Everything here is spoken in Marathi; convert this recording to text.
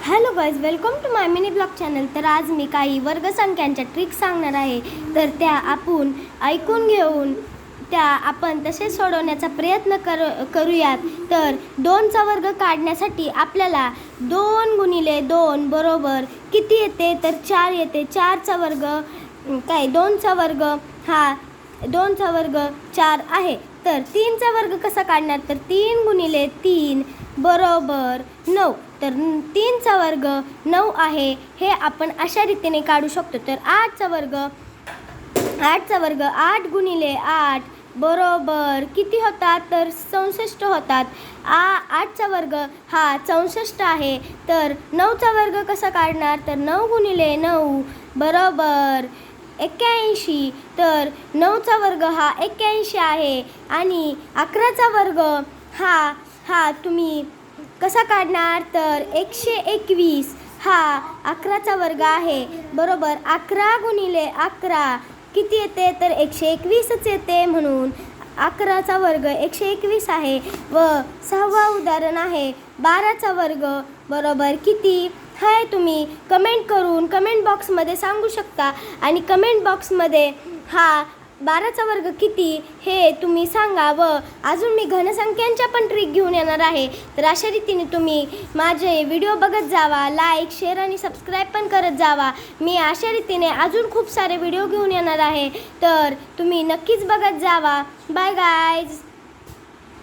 Hello guys, welcome to my mini blog channel. तर आज मी काही वर्गसंख्यांच्या ट्रिक्स सांगणार आहे, तर त्या आपण ऐकून घेऊन त्या आपण तसे सोडवण्याचा प्रयत्न करूयात। तर 2चा वर्ग काढण्यासाठी आपल्याला 2 गुणिले 2 बरोबर किती येते, तर 4 येते। 4चा वर्ग 2चा वर्ग हा 2चा वर्ग 4 आहे। तर 3चा वर्ग कसा काढणार, तर 3 गुणिले 3 बरोबर 9। तर 3चा वर्ग 9 आहे, हे आपण अशा रीतीने काढू शकतो। तर 8चा वर्ग 8 गुणिले 8 बरोबर किती होतात, तर 64 होतात। 8चा वर्ग हा 64 आहे। तर 9चा वर्ग कसा काढणार, तर 9 गुणिले 9 बरोबर 81। तर 9चा वर्ग हा 81 आहे। आणि 11चा वर्ग हा तुम्ही कसा काढणार, तर 121 हा 11चा वर्ग आहे। बरोबर 11 गुणिले 11 किती येते, तर 121च येते। म्हणून 11चा वर्ग 121 आहे। व 6वा उदाहरण आहे 12चा वर्ग बरोबर किती आहे, तुम्ही कमेंट बॉक्समध्ये सांगू शकता। आणि कमेंट बॉक्समध्ये हा 12चा वर्ग किती हे तुम्ही सांगा। व अजून मी घनसंख्यांच्या पण ट्रिक घेऊन येणार आहे। तर अशा रीतीने तुम्ही माझे व्हिडिओ बघत जावा, लाईक, शेअर आणि सबस्क्राईब पण करत जावा। मी अशा रीतीने अजून खूप सारे व्हिडिओ घेऊन येणार आहे, तर तुम्ही नक्कीच बघत जावा। Bye guys.